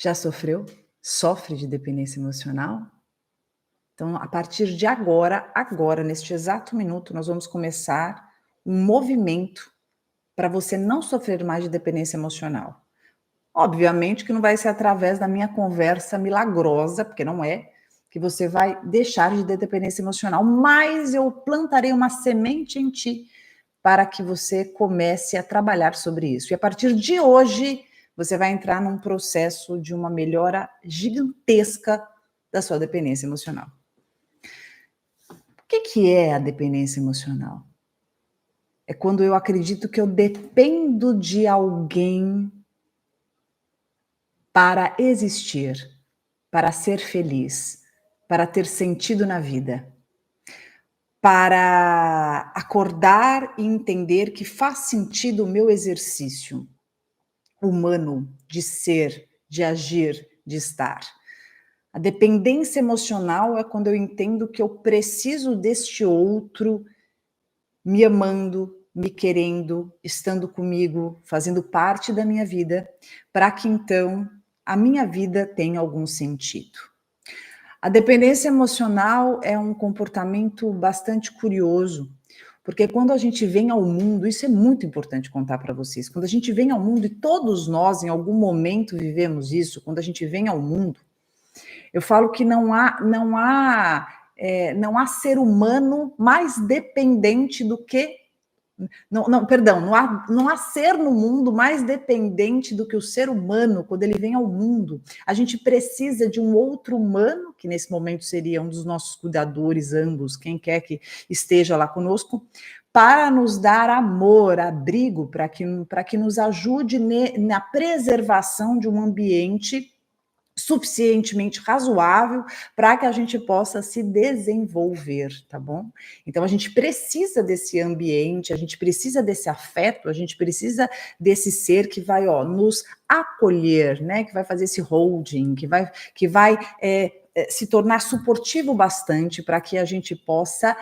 Já sofreu? Sofre de dependência emocional? Então, a partir de agora, neste exato minuto, nós vamos começar um movimento para você não sofrer mais de dependência emocional. Obviamente que não vai ser através da minha conversa milagrosa, porque não é, que você vai deixar de ter dependência emocional, mas eu plantarei uma semente em ti para que você comece a trabalhar sobre isso. E a partir de hoje, você vai entrar num processo de uma melhora gigantesca da sua dependência emocional. O que é a dependência emocional? É quando eu acredito que eu dependo de alguém para existir, para ser feliz, para ter sentido na vida, para acordar e entender que faz sentido o meu exercício humano de ser, de agir, de estar. A dependência emocional é quando eu entendo que eu preciso deste outro me amando, me querendo, estando comigo, fazendo parte da minha vida, para que então a minha vida tenha algum sentido. A dependência emocional é um comportamento bastante curioso, porque quando a gente vem ao mundo, isso é muito importante contar para vocês, quando a gente vem ao mundo, e todos nós em algum momento vivemos isso, quando a gente vem ao mundo, eu falo que não há ser humano mais dependente do que perdão, não há ser no mundo mais dependente do que o ser humano quando ele vem ao mundo. A gente precisa de um outro humano, que nesse momento seria um dos nossos cuidadores, ambos, quem quer que esteja lá conosco, para nos dar amor, abrigo, para que nos ajude na preservação de um ambiente suficientemente razoável para que a gente possa se desenvolver, tá bom? Então a gente precisa desse ambiente, a gente precisa desse afeto, a gente precisa desse ser que vai, nos acolher, né? Que vai fazer esse holding, que vai se tornar suportivo bastante para que a gente possa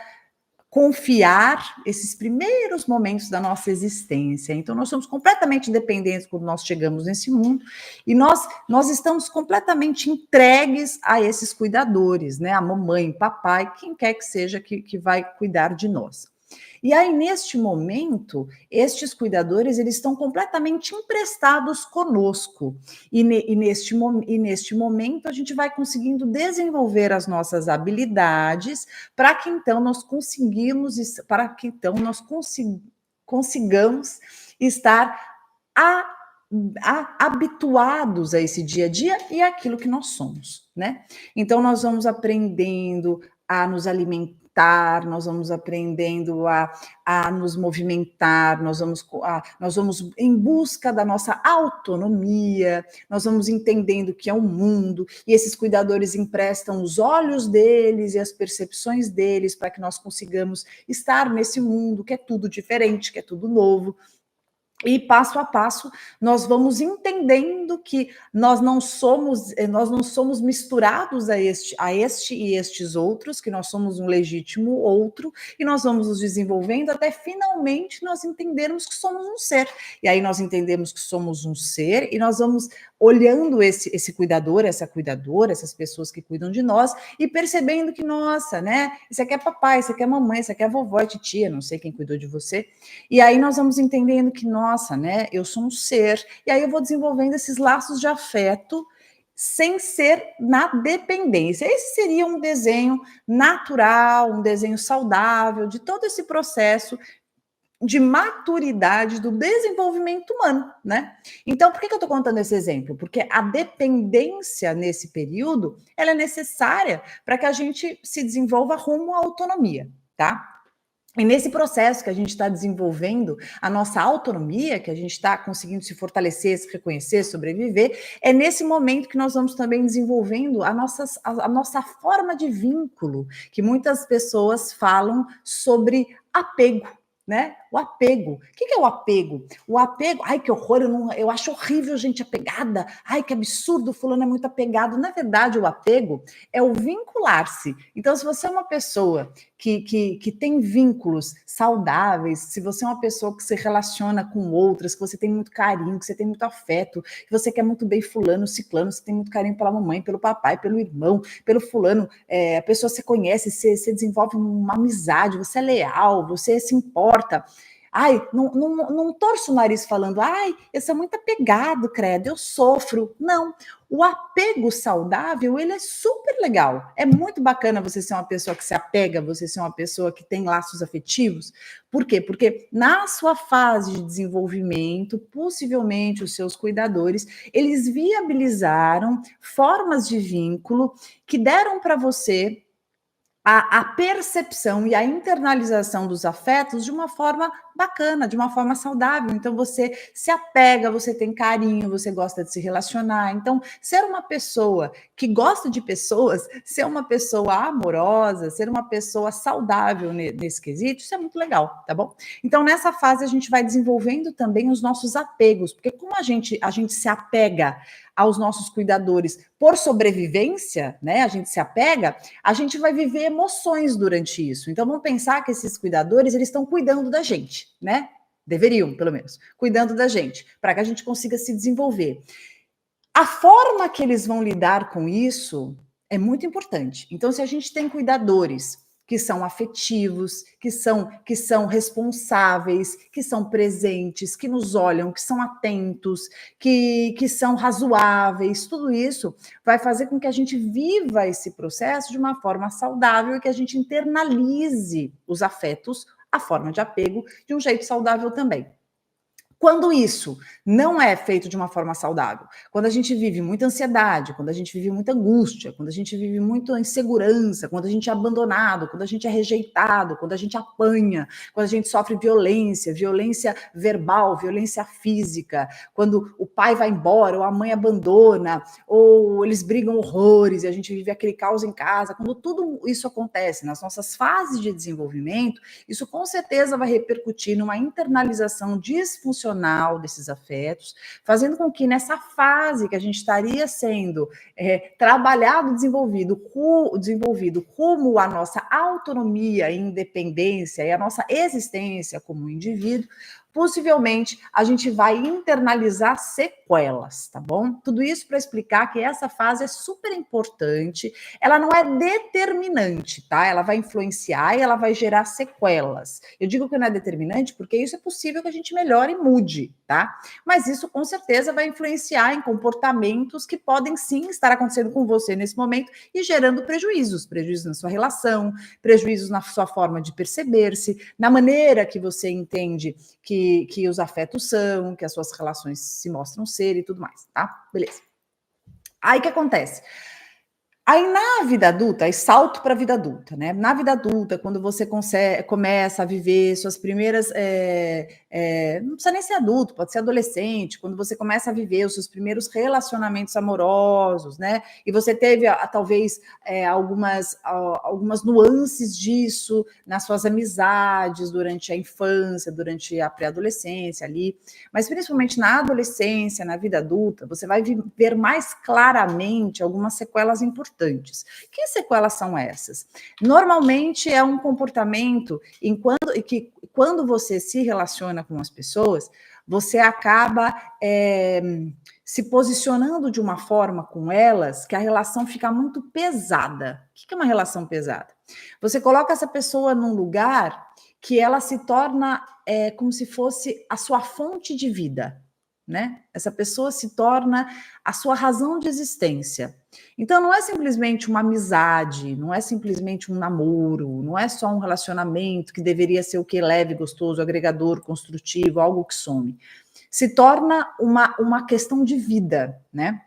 confiar esses primeiros momentos da nossa existência. Então, nós somos completamente dependentes quando nós chegamos nesse mundo e nós estamos completamente entregues a esses cuidadores, né? A mamãe, papai, quem quer que seja que vai cuidar de nós. E aí, neste momento, estes cuidadores, eles estão completamente emprestados conosco. E neste momento, a gente vai conseguindo desenvolver as nossas habilidades para que então consigamos estar habituados a esse dia a dia e àquilo que nós somos, né? Então, nós vamos aprendendo a nos alimentar, nós vamos aprendendo a nos movimentar, nós vamos em busca da nossa autonomia, nós vamos entendendo que é um mundo, e esses cuidadores emprestam os olhos deles e as percepções deles para que nós consigamos estar nesse mundo que é tudo diferente, que é tudo novo. E passo a passo nós vamos entendendo que nós não somos misturados a este e estes outros, que nós somos um legítimo outro, e nós vamos nos desenvolvendo até finalmente nós entendermos que somos um ser. E aí nós entendemos que somos um ser e nós vamos olhando esse cuidador, essa cuidadora, essas pessoas que cuidam de nós e percebendo que, nossa, né, isso aqui é papai, isso aqui é mamãe, isso aqui é vovó e titia, não sei quem cuidou de você. E aí nós vamos entendendo que, nossa, né, eu sou um ser. E aí eu vou desenvolvendo esses laços de afeto sem ser na dependência. Esse seria um desenho natural, um desenho saudável de todo esse processo de maturidade do desenvolvimento humano, né? Então, por que eu estou contando esse exemplo? Porque a dependência nesse período, ela é necessária para que a gente se desenvolva rumo à autonomia, tá? E nesse processo que a gente está desenvolvendo a nossa autonomia, que a gente está conseguindo se fortalecer, se reconhecer, sobreviver, é nesse momento que nós vamos também desenvolvendo a nossa forma de vínculo, que muitas pessoas falam sobre apego, né? O apego. O que é o apego? O apego, ai que horror, eu acho horrível gente apegada, ai que absurdo, fulano é muito apegado. Na verdade, o apego é o vincular-se. Então, se você é uma pessoa que tem vínculos saudáveis, se você é uma pessoa que se relaciona com outras, que você tem muito carinho, que você tem muito afeto, que você quer muito bem fulano, ciclano, você tem muito carinho pela mamãe, pelo papai, pelo irmão, pelo fulano, a pessoa você conhece, você desenvolve uma amizade, você é leal, você se importa. Ai, não torço o nariz falando, ai, eu sou muito apegado, credo, eu sofro. Não, o apego saudável, ele é super legal. É muito bacana você ser uma pessoa que se apega, você ser uma pessoa que tem laços afetivos. Por quê? Porque na sua fase de desenvolvimento, possivelmente os seus cuidadores, eles viabilizaram formas de vínculo que deram para você a percepção e a internalização dos afetos de uma forma bacana, de uma forma saudável. Então, você se apega, você tem carinho, você gosta de se relacionar. Então, ser uma pessoa que gosta de pessoas, ser uma pessoa amorosa, ser uma pessoa saudável nesse quesito, isso é muito legal, tá bom? Então, nessa fase, a gente vai desenvolvendo também os nossos apegos, porque como a gente se apega aos nossos cuidadores por sobrevivência, né? A gente se apega, a gente vai viver emoções durante isso. Então vamos pensar que esses cuidadores, eles estão cuidando da gente, né? Deveriam, pelo menos, cuidando da gente, para que a gente consiga se desenvolver. A forma que eles vão lidar com isso é muito importante. Então, se a gente tem cuidadores que são afetivos, que são responsáveis, que são presentes, que nos olham, que são atentos, que são razoáveis, tudo isso vai fazer com que a gente viva esse processo de uma forma saudável e que a gente internalize os afetos, a forma de apego, de um jeito saudável também. Quando isso não é feito de uma forma saudável, quando a gente vive muita ansiedade, quando a gente vive muita angústia, quando a gente vive muita insegurança, quando a gente é abandonado, quando a gente é rejeitado, quando a gente apanha, quando a gente sofre violência, violência verbal, violência física, quando o pai vai embora, ou a mãe abandona, ou eles brigam horrores e a gente vive aquele caos em casa, quando tudo isso acontece nas nossas fases de desenvolvimento, isso com certeza vai repercutir numa internalização disfuncional desses afetos, fazendo com que nessa fase que a gente estaria sendo trabalhado, desenvolvido rumo à nossa autonomia e independência e a nossa existência como indivíduo, possivelmente a gente vai internalizar sequelas, tá bom? Tudo isso para explicar que essa fase é super importante, ela não é determinante, tá? Ela vai influenciar e ela vai gerar sequelas. Eu digo que não é determinante porque isso é possível que a gente melhore e mude, tá? Mas isso com certeza vai influenciar em comportamentos que podem sim estar acontecendo com você nesse momento e gerando prejuízos na sua relação, prejuízos na sua forma de perceber-se, na maneira que você entende que os afetos são, que as suas relações se mostram ser e tudo mais, tá? Beleza. Aí o que acontece? Aí na vida adulta, aí salto para a vida adulta, né? Na vida adulta, quando você começa a viver suas primeiras. Não precisa nem ser adulto, pode ser adolescente, quando você começa a viver os seus primeiros relacionamentos amorosos, né? E você teve, talvez, algumas nuances disso nas suas amizades durante a infância, durante a pré-adolescência ali, mas principalmente na adolescência, na vida adulta, você vai ver mais claramente algumas sequelas importantes. Que sequelas são essas? Normalmente é um comportamento que quando você se relaciona com as pessoas, você acaba se posicionando de uma forma com elas que a relação fica muito pesada. O que é uma relação pesada? Você coloca essa pessoa num lugar que ela se torna como se fosse a sua fonte de vida, né? Essa pessoa se torna a sua razão de existência. Então, não é simplesmente uma amizade, não é simplesmente um namoro, não é só um relacionamento que deveria ser o que leve, gostoso, agregador, construtivo, algo que some. Se torna uma questão de vida, né?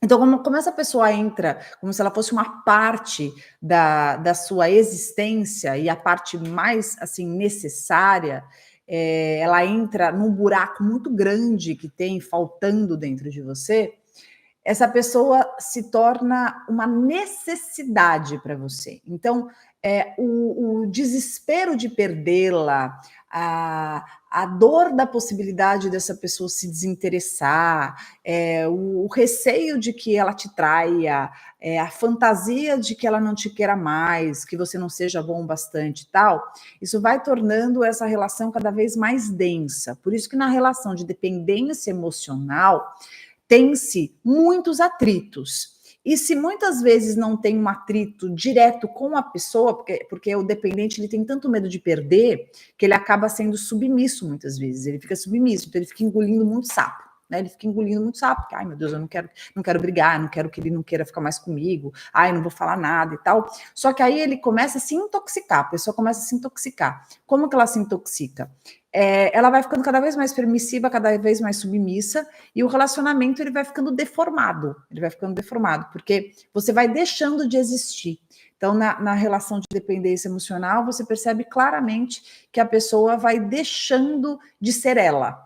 Então, como essa pessoa entra, como se ela fosse uma parte da sua existência e a parte mais assim necessária, ela entra num buraco muito grande que tem faltando dentro de você. essa pessoa se torna uma necessidade para você. Então, o desespero de perdê-la, a dor da possibilidade dessa pessoa se desinteressar, o receio de que ela te traia, a fantasia de que ela não te queira mais, que você não seja bom o bastante e tal, isso vai tornando essa relação cada vez mais densa. Por isso que na relação de dependência emocional, tem-se muitos atritos. E se muitas vezes não tem um atrito direto com a pessoa, porque o dependente ele tem tanto medo de perder, que ele acaba sendo submisso muitas vezes, ele fica submisso, então ele fica engolindo muito sapo. Né, ele fica engolindo muito sapo, porque, ai meu Deus, eu não quero brigar, não quero que ele não queira ficar mais comigo, ai, não vou falar nada e tal. Só que aí ele começa a se intoxicar, a pessoa começa a se intoxicar. Como que ela se intoxica? Ela vai ficando cada vez mais permissiva, cada vez mais submissa, e o relacionamento ele vai ficando deformado, porque você vai deixando de existir. Então, na relação de dependência emocional, você percebe claramente que a pessoa vai deixando de ser ela.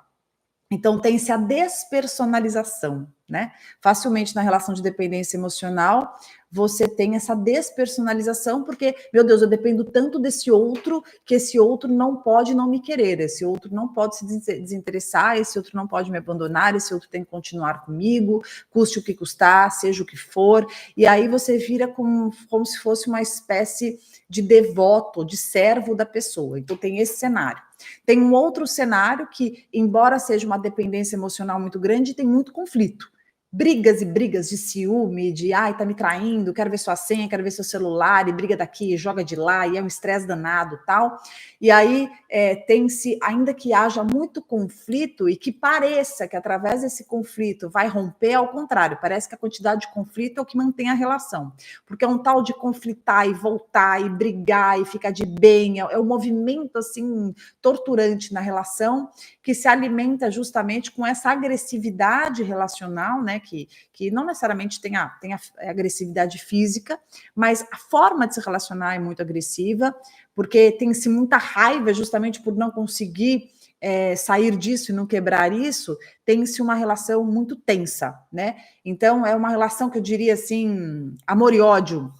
Então, tem-se a despersonalização, né? Facilmente na relação de dependência emocional, você tem essa despersonalização, porque, meu Deus, eu dependo tanto desse outro, que esse outro não pode não me querer, esse outro não pode se desinteressar, esse outro não pode me abandonar, esse outro tem que continuar comigo, custe o que custar, seja o que for, e aí você vira como se fosse uma espécie de devoto, de servo da pessoa. Então, tem esse cenário. Tem um outro cenário que, embora seja uma dependência emocional muito grande, tem muito conflito. Brigas e brigas de ciúme, de ai, tá me traindo, quero ver sua senha, quero ver seu celular, e briga daqui, joga de lá, e é um estresse danado tal. E aí tem-se, ainda que haja muito conflito e que pareça que através desse conflito vai romper, ao contrário, parece que a quantidade de conflito é o que mantém a relação. Porque é um tal de conflitar e voltar e brigar e ficar de bem, é um movimento assim torturante na relação que se alimenta justamente com essa agressividade relacional, né? Que não necessariamente tem a agressividade física, mas a forma de se relacionar é muito agressiva, porque tem-se muita raiva justamente por não conseguir sair disso e não quebrar isso, tem-se uma relação muito tensa, né? Então, é uma relação que eu diria assim, amor e ódio,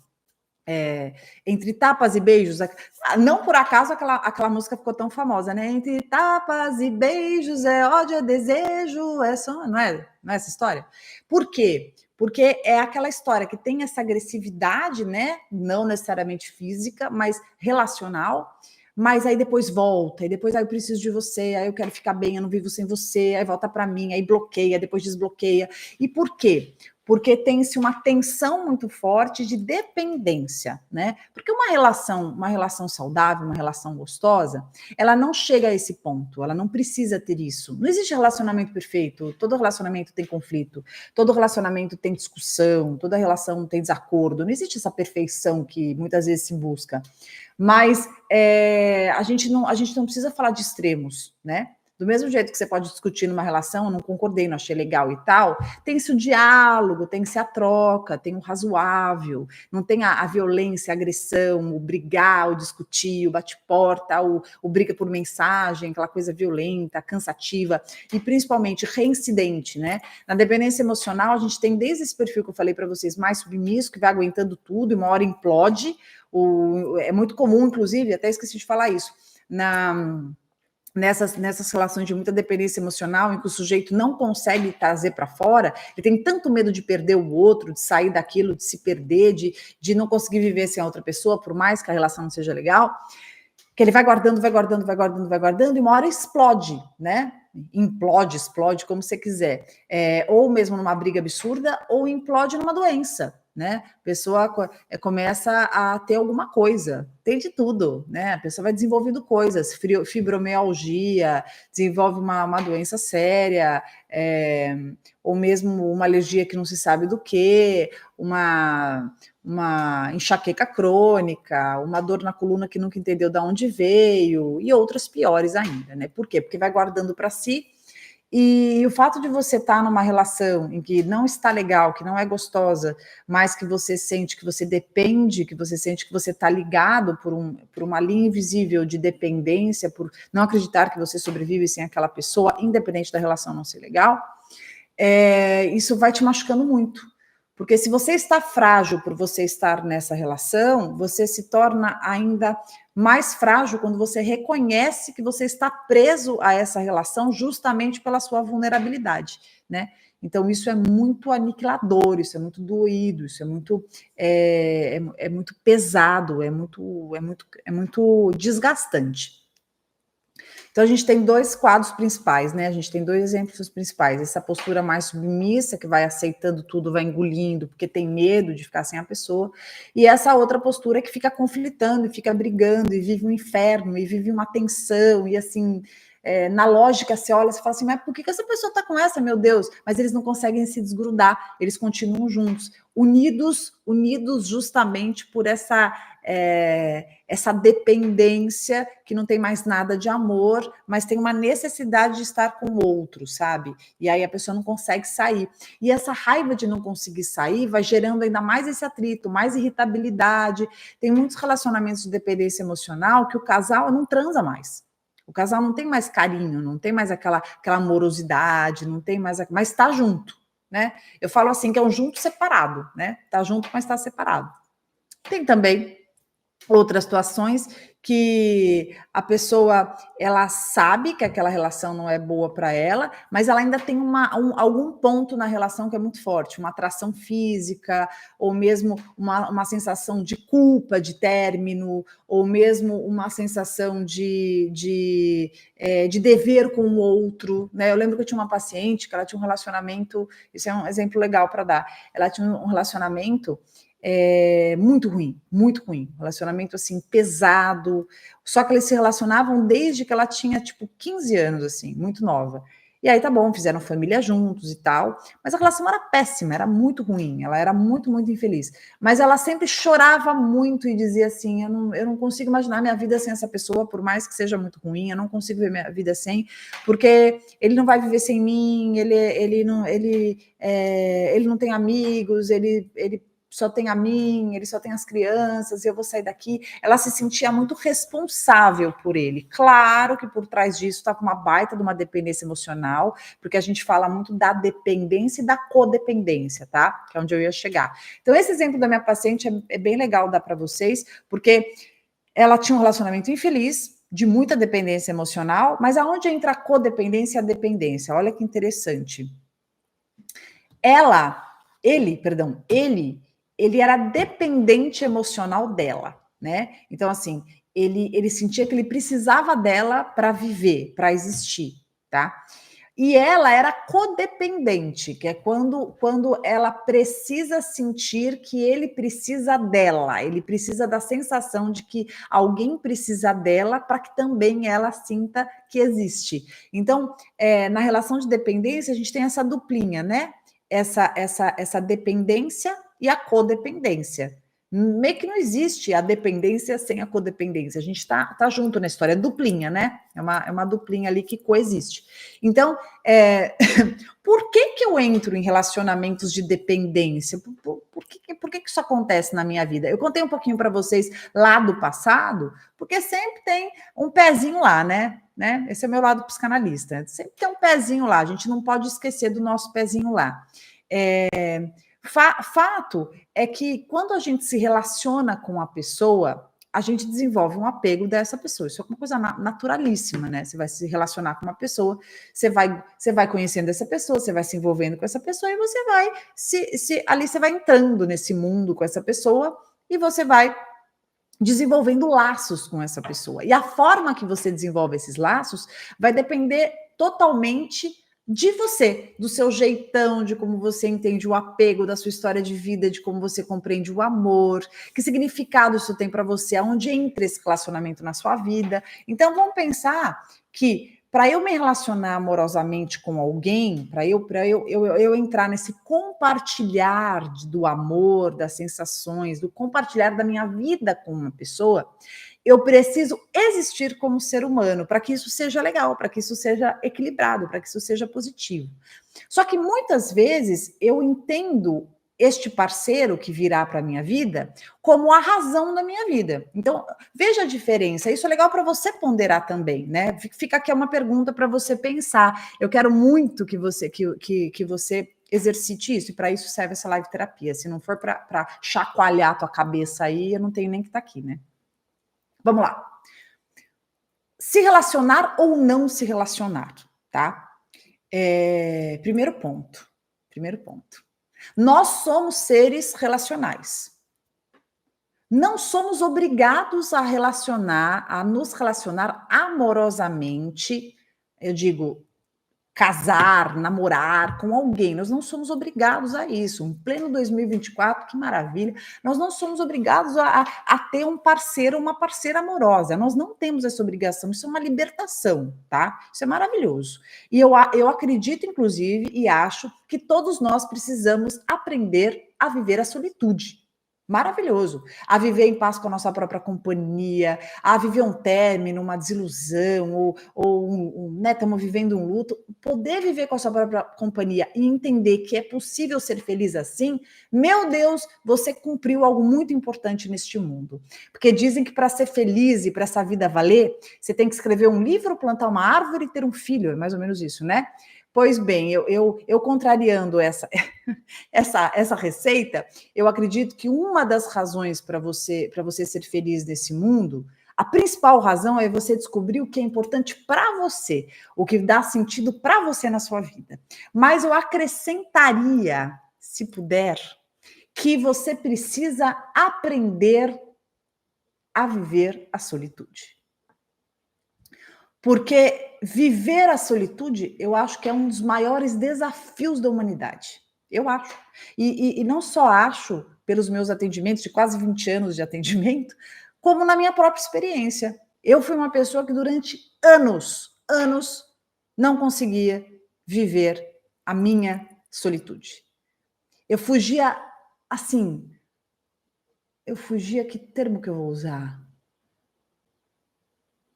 entre tapas e beijos. Não por acaso aquela música ficou tão famosa, né? Entre tapas e beijos é ódio, é desejo, não é essa história? Por quê? Porque é aquela história que tem essa agressividade, né? Não necessariamente física, mas relacional. Mas aí depois volta, e depois eu preciso de você, aí eu quero ficar bem, eu não vivo sem você, aí volta para mim, aí bloqueia, depois desbloqueia. E por quê? Porque tem-se uma tensão muito forte de dependência, né? Porque uma relação saudável, uma relação gostosa, ela não chega a esse ponto, ela não precisa ter isso. Não existe relacionamento perfeito, todo relacionamento tem conflito, todo relacionamento tem discussão, toda relação tem desacordo, não existe essa perfeição que muitas vezes se busca. Mas a gente não precisa falar de extremos, né? Do mesmo jeito que você pode discutir numa relação, eu não concordei, não achei legal e tal, tem-se o diálogo, tem-se a troca, tem o razoável, não tem a violência, a agressão, o brigar, o discutir, o bate-porta, o briga por mensagem, aquela coisa violenta, cansativa e principalmente reincidente, né? Na dependência emocional, a gente tem desde esse perfil que eu falei para vocês, mais submisso, que vai aguentando tudo e uma hora implode. É muito comum, inclusive, até esqueci de falar isso, nessas relações de muita dependência emocional, em que o sujeito não consegue trazer para fora, ele tem tanto medo de perder o outro, de sair daquilo, de se perder, de não conseguir viver sem a outra pessoa, por mais que a relação não seja legal, que ele vai guardando, e uma hora explode, né? Explode, como você quiser. Ou mesmo numa briga absurda, ou implode numa doença, né? A pessoa começa a ter alguma coisa, tem de tudo, né? A pessoa vai desenvolvendo coisas, fibromialgia, desenvolve uma doença séria, ou mesmo uma alergia que não se sabe do que, uma enxaqueca crônica, uma dor na coluna que nunca entendeu de onde veio, e outras piores ainda, né? Por quê? Porque vai guardando para si. E o fato de você estar numa relação em que não está legal, que não é gostosa, mas que você sente que você depende, que você sente que você está ligado por uma linha invisível de dependência, por não acreditar que você sobrevive sem aquela pessoa, independente da relação não ser legal, isso vai te machucando muito. Porque se você está frágil por você estar nessa relação, você se torna ainda mais frágil quando você reconhece que você está preso a essa relação justamente pela sua vulnerabilidade, né? Então, isso é muito aniquilador, isso é muito doído, isso é muito pesado, é muito desgastante. Então, a gente tem dois quadros principais, né? A gente tem dois exemplos principais. Essa postura mais submissa, que vai aceitando tudo, vai engolindo, porque tem medo de ficar sem a pessoa. E essa outra postura que fica conflitando, e fica brigando, e vive um inferno, e vive uma tensão, e assim... na lógica, você olha e fala assim, mas por que essa pessoa está com essa, meu Deus? Mas eles não conseguem se desgrudar, eles continuam juntos, unidos justamente por essa dependência que não tem mais nada de amor, mas tem uma necessidade de estar com o outro, sabe? E aí a pessoa não consegue sair. E essa raiva de não conseguir sair vai gerando ainda mais esse atrito, mais irritabilidade. Tem muitos relacionamentos de dependência emocional que o casal não transa mais. O casal não tem mais carinho, não tem mais aquela amorosidade, não tem mais, mas está junto, né? Eu falo assim que é um junto separado, né? Tá junto, mas está separado. Tem também outras situações que a pessoa ela sabe que aquela relação não é boa para ela, mas ela ainda tem algum ponto na relação que é muito forte, uma atração física, ou mesmo uma sensação de culpa de término, ou mesmo uma sensação de dever com o outro, né? Eu lembro que eu tinha uma paciente que ela tinha um relacionamento, isso é um exemplo legal para dar, ela tinha um relacionamento muito ruim, relacionamento assim, pesado, só que eles se relacionavam desde que ela tinha, tipo, 15 anos, assim, muito nova, e aí tá bom, fizeram família juntos e tal, mas a relação era péssima, era muito ruim, ela era muito, muito infeliz, mas ela sempre chorava muito e dizia assim, eu não consigo imaginar minha vida sem essa pessoa, por mais que seja muito ruim, eu não consigo ver minha vida sem, porque ele não vai viver sem mim, ele não tem amigos, ele só tem a mim, ele só tem as crianças, eu vou sair daqui. Ela se sentia muito responsável por ele. Claro que por trás disso está com uma baita de uma dependência emocional, porque a gente fala muito da dependência e da codependência, tá? Que é onde eu ia chegar. Então, esse exemplo da minha paciente é bem legal dar para vocês, porque ela tinha um relacionamento infeliz, de muita dependência emocional, mas aonde entra a codependência e a dependência? Olha que interessante. Ele era dependente emocional dela, né? Então, assim, ele sentia que ele precisava dela para viver, para existir, tá? E ela era codependente, que é quando ela precisa sentir que ele precisa dela, ele precisa da sensação de que alguém precisa dela para que também ela sinta que existe. Então, na relação de dependência, a gente tem essa duplinha, né? Essa dependência e a codependência. Meio que não existe a dependência sem a codependência. A gente tá junto na história, é duplinha, né? É uma duplinha ali que coexiste. Então, por que eu entro em relacionamentos de dependência? Por que isso acontece na minha vida? Eu contei um pouquinho para vocês lá do passado, porque sempre tem um pezinho lá, né? Esse é o meu lado psicanalista. Sempre tem um pezinho lá, a gente não pode esquecer do nosso pezinho lá. Fato é que quando a gente se relaciona com a pessoa, a gente desenvolve um apego dessa pessoa. Isso é uma coisa naturalíssima, né? Você vai se relacionar com uma pessoa, você vai conhecendo essa pessoa, você vai se envolvendo com essa pessoa e você vai ali você vai entrando nesse mundo com essa pessoa e você vai desenvolvendo laços com essa pessoa. E a forma que você desenvolve esses laços vai depender totalmente de você, do seu jeitão, de como você entende o apego, da sua história de vida, de como você compreende o amor, que significado isso tem para você, aonde entra esse relacionamento na sua vida. Então, vamos pensar que para eu me relacionar amorosamente com alguém, para eu entrar nesse compartilhar do amor, das sensações, do compartilhar da minha vida com uma pessoa, eu preciso existir como ser humano para que isso seja legal, para que isso seja equilibrado, para que isso seja positivo. Só que muitas vezes eu entendo este parceiro que virá para a minha vida como a razão da minha vida. Então, veja a diferença. Isso é legal para você ponderar também, né? Fica aqui uma pergunta para você pensar. Eu quero muito que você exercite isso, e para isso serve essa live terapia. Se não for para chacoalhar a tua cabeça aí, eu não tenho nem que estar aqui, né? Vamos lá. Se relacionar ou não se relacionar, tá? Primeiro ponto. Nós somos seres relacionais. Não somos obrigados a nos relacionar amorosamente, eu digo, casar, namorar com alguém. Nós não somos obrigados a isso. Em pleno 2024, que maravilha. Nós não somos obrigados a ter um parceiro, uma parceira amorosa. Nós não temos essa obrigação. Isso é uma libertação, tá? Isso é maravilhoso. E eu acredito, inclusive, e acho que todos nós precisamos aprender a viver a solitude. Maravilhoso. A viver em paz com a nossa própria companhia, a viver um término, uma desilusão, ou né, estamos vivendo um luto. Poder viver com a sua própria companhia e entender que é possível ser feliz assim, meu Deus, você cumpriu algo muito importante neste mundo. Porque dizem que para ser feliz e para essa vida valer, você tem que escrever um livro, plantar uma árvore e ter um filho. É mais ou menos isso, né? Pois bem, eu contrariando essa receita, eu acredito que uma das razões para você ser feliz nesse mundo, a principal razão é você descobrir o que é importante para você, o que dá sentido para você na sua vida. Mas eu acrescentaria, se puder, que você precisa aprender a viver a solitude. Porque viver a solitude, eu acho que é um dos maiores desafios da humanidade. Eu acho. E não só acho, pelos meus atendimentos, de quase 20 anos de atendimento, como na minha própria experiência. Eu fui uma pessoa que durante anos, não conseguia viver a minha solitude. Eu fugia, assim, que termo que eu vou usar?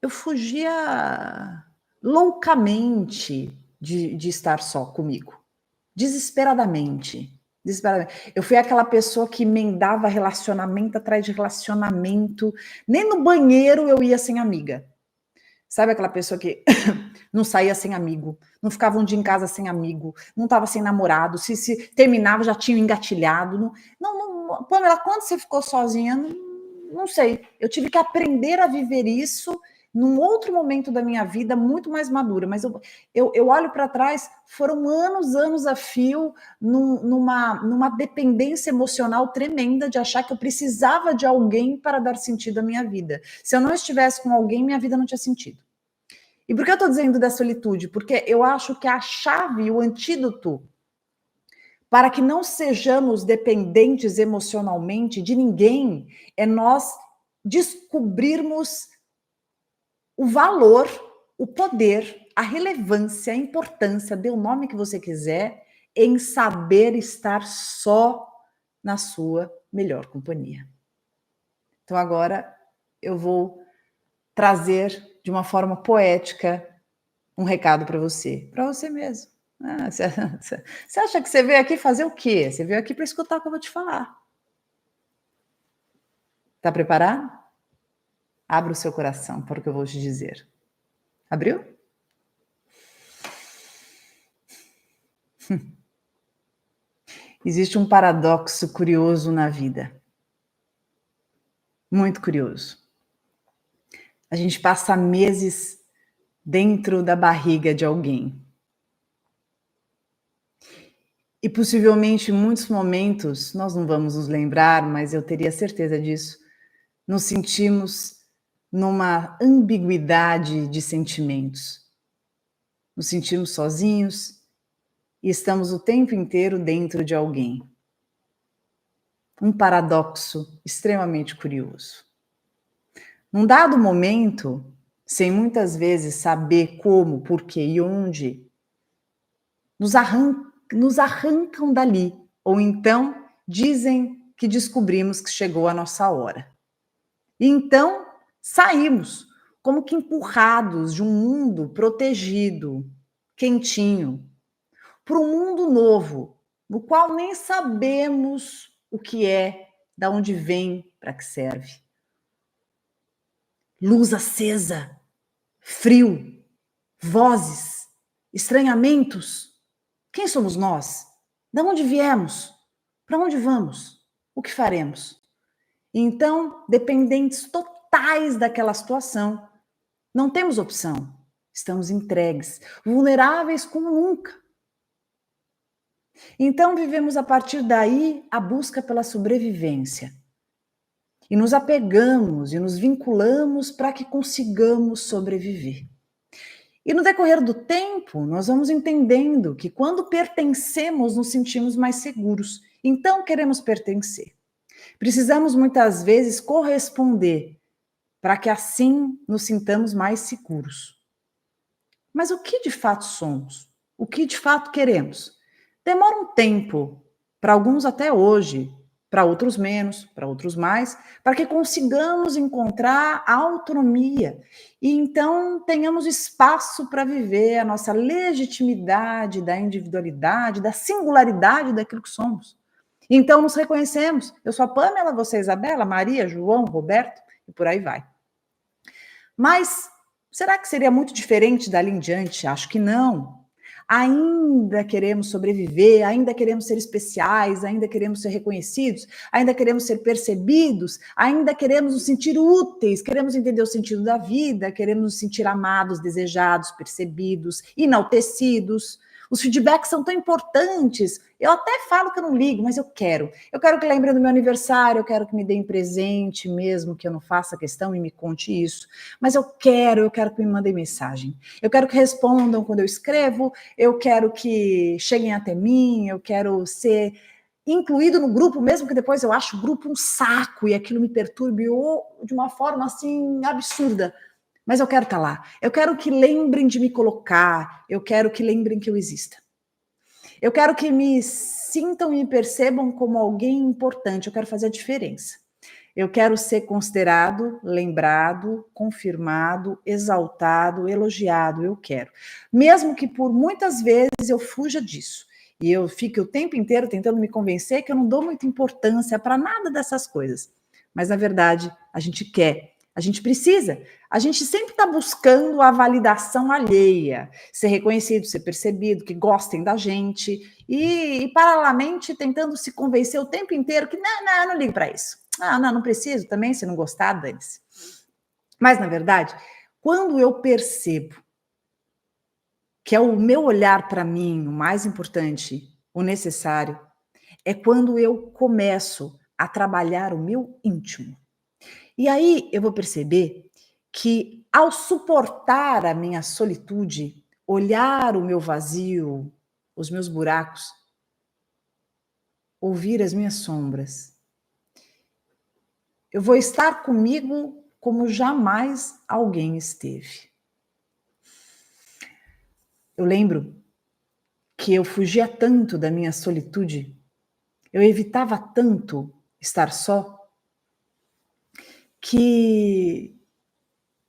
Eu fugia loucamente de estar só comigo, desesperadamente. Eu fui aquela pessoa que emendava relacionamento atrás de relacionamento, nem no banheiro eu ia sem amiga. Sabe aquela pessoa que não saía sem amigo, não ficava um dia em casa sem amigo, não estava sem namorado, se terminava já tinha engatilhado. Pamela, quando você ficou sozinha? Não sei. Eu tive que aprender a viver isso num outro momento da minha vida, muito mais madura. Mas eu olho para trás, foram anos a fio numa dependência emocional tremenda de achar que eu precisava de alguém para dar sentido à minha vida. Se eu não estivesse com alguém, minha vida não tinha sentido. E por que eu estou dizendo da solitude? Porque eu acho que a chave, o antídoto para que não sejamos dependentes emocionalmente de ninguém é nós descobrirmos o valor, o poder, a relevância, a importância, dê o nome que você quiser, em saber estar só na sua melhor companhia. Então agora eu vou trazer de uma forma poética um recado para você mesmo. Você acha que você veio aqui fazer o quê? Você veio aqui para escutar o que eu vou te falar. Tá preparado? Abra o seu coração para o que eu vou te dizer. Abriu? Existe um paradoxo curioso na vida. Muito curioso. A gente passa meses dentro da barriga de alguém. E possivelmente em muitos momentos, nós não vamos nos lembrar, mas eu teria certeza disso, nos sentimos numa ambiguidade de sentimentos. Nos sentimos sozinhos e estamos o tempo inteiro dentro de alguém. Um paradoxo extremamente curioso. Num dado momento, sem muitas vezes saber como, porquê e onde, nos arrancam dali, ou então dizem que descobrimos que chegou a nossa hora. E então saímos, como que empurrados de um mundo protegido, quentinho, para um mundo novo, no qual nem sabemos o que é, de onde vem, para que serve. Luz acesa, frio, vozes, estranhamentos. Quem somos nós? De onde viemos? Para onde vamos? O que faremos? Então, dependentes totais daquela situação, não temos opção. Estamos entregues, vulneráveis como nunca. Então, vivemos a partir daí a busca pela sobrevivência. E nos apegamos e nos vinculamos para que consigamos sobreviver. E no decorrer do tempo, nós vamos entendendo que quando pertencemos, nos sentimos mais seguros. Então, queremos pertencer. Precisamos muitas vezes corresponder para que assim nos sintamos mais seguros. Mas o que de fato somos? O que de fato queremos? Demora um tempo, para alguns até hoje, para outros menos, para outros mais, para que consigamos encontrar a autonomia e então tenhamos espaço para viver a nossa legitimidade da individualidade, da singularidade daquilo que somos. Então nos reconhecemos. Eu sou a Pamela, você é a Isabela, Maria, João, Roberto e por aí vai. Mas será que seria muito diferente dali em diante? Acho que não. Ainda queremos sobreviver, ainda queremos ser especiais, ainda queremos ser reconhecidos, ainda queremos ser percebidos, ainda queremos nos sentir úteis, queremos entender o sentido da vida, queremos nos sentir amados, desejados, percebidos, enaltecidos. Os feedbacks são tão importantes. Eu até falo que eu não ligo, mas eu quero. Eu quero que lembrem do meu aniversário, eu quero que me deem presente, mesmo que eu não faça questão e me conte isso. Mas eu quero que me mandem mensagem. Eu quero que respondam quando eu escrevo, eu quero que cheguem até mim, eu quero ser incluído no grupo, mesmo que depois eu ache o grupo um saco e aquilo me perturbe de uma forma assim absurda. Mas eu quero estar lá. Eu quero que lembrem de me colocar. Eu quero que lembrem que eu existo. Eu quero que me sintam e me percebam como alguém importante. Eu quero fazer a diferença. Eu quero ser considerado, lembrado, confirmado, exaltado, elogiado. Eu quero. Mesmo que por muitas vezes eu fuja disso. E eu fique o tempo inteiro tentando me convencer que eu não dou muita importância para nada dessas coisas. Mas, na verdade, a gente quer. A gente precisa. A gente sempre está buscando a validação alheia, ser reconhecido, ser percebido, que gostem da gente e paralelamente tentando se convencer o tempo inteiro que eu não ligo para isso. Não preciso também, se não gostar, dane-se. Mas, na verdade, quando eu percebo que é o meu olhar para mim o mais importante, o necessário, é quando eu começo a trabalhar o meu íntimo. E aí eu vou perceber que, ao suportar a minha solitude, olhar o meu vazio, os meus buracos, ouvir as minhas sombras, eu vou estar comigo como jamais alguém esteve. Eu lembro que eu fugia tanto da minha solitude, eu evitava tanto estar só, que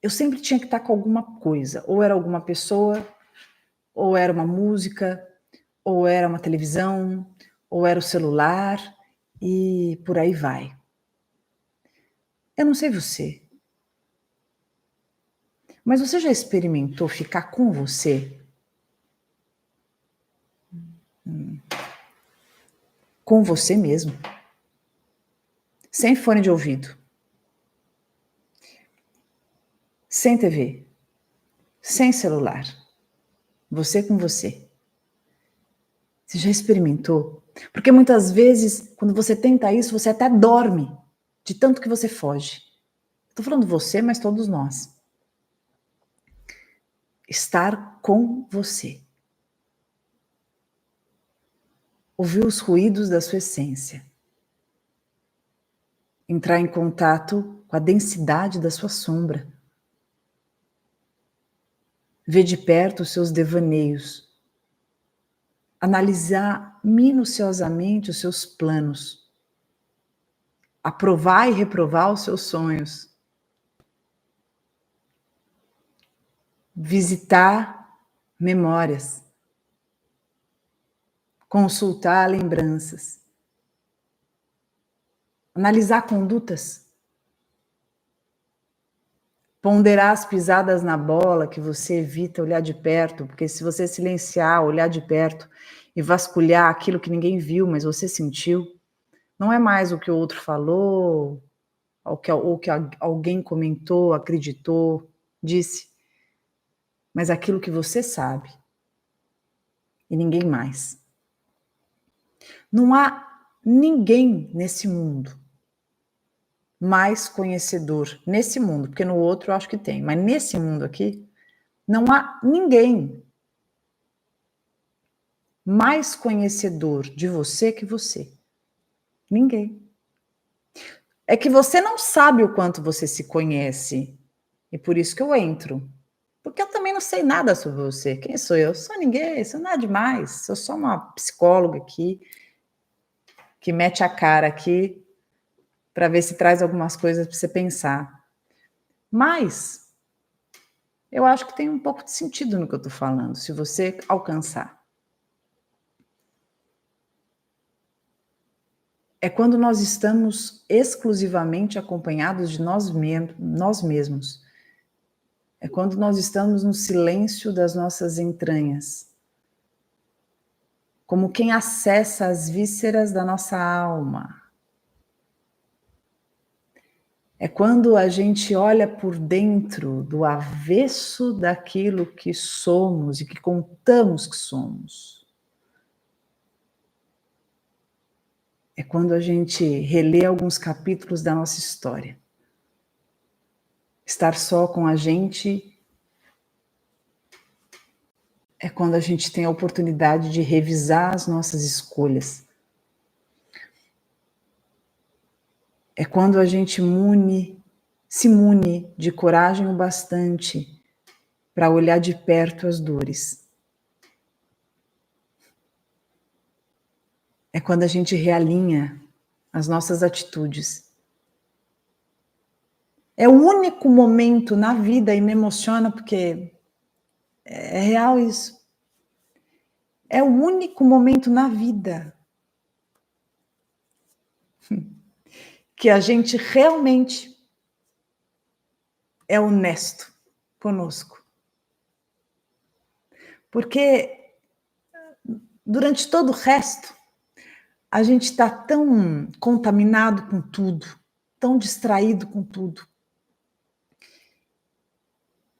eu sempre tinha que estar com alguma coisa, ou era alguma pessoa, ou era uma música, ou era uma televisão, ou era o celular, e por aí vai. Eu não sei você, mas você já experimentou ficar com você? Com você mesmo? Sem fone de ouvido, sem TV, sem celular. Você com você. Você já experimentou? Porque muitas vezes, quando você tenta isso, você até dorme, de tanto que você foge. Estou falando você, mas todos nós. Estar com você. Ouvir os ruídos da sua essência. Entrar em contato com a densidade da sua sombra. Ver de perto os seus devaneios. Analisar minuciosamente os seus planos. Aprovar e reprovar os seus sonhos. Visitar memórias. consultar lembranças, analisar condutas, ponderar as pisadas na bola que você evita olhar de perto, porque se você silenciar, olhar de perto e vasculhar aquilo que ninguém viu, mas você sentiu, não é mais o que o outro falou, ou que alguém comentou, acreditou, disse, mas aquilo que você sabe e ninguém mais. Não há ninguém nesse mundo mais conhecedor, nesse mundo, porque no outro eu acho que tem, mas nesse mundo aqui, não há ninguém mais conhecedor de você que você. Ninguém. É que você não sabe o quanto você se conhece, e por isso que eu entro. Porque eu também não sei nada sobre você. Quem sou eu? Sou ninguém, sou nada demais. Sou só uma psicóloga aqui, que mete a cara aqui para ver se traz algumas coisas para você pensar. Mas eu acho que tem um pouco de sentido no que eu estou falando, se você alcançar. É quando nós estamos exclusivamente acompanhados de nós mesmos. É quando nós estamos no silêncio das nossas entranhas. Como quem acessa as vísceras da nossa alma. É quando a gente olha por dentro do avesso daquilo que somos e que contamos que somos. É quando a gente relê alguns capítulos da nossa história. Estar só com a gente é quando a gente tem a oportunidade de revisar as nossas escolhas. É quando a gente se mune de coragem o bastante para olhar de perto as dores. É quando a gente realinha as nossas atitudes. É o único momento na vida, e me emociona porque é real isso. É o único momento na vida que a gente realmente é honesto conosco. Porque durante todo o resto, a gente está tão contaminado com tudo, tão distraído com tudo,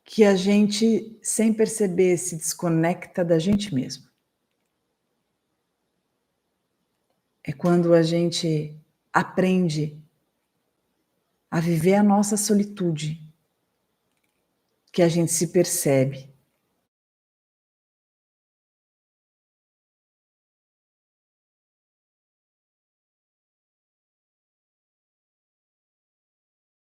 que a gente, sem perceber, se desconecta da gente mesmo. É quando a gente aprende a viver a nossa solitude, que a gente se percebe.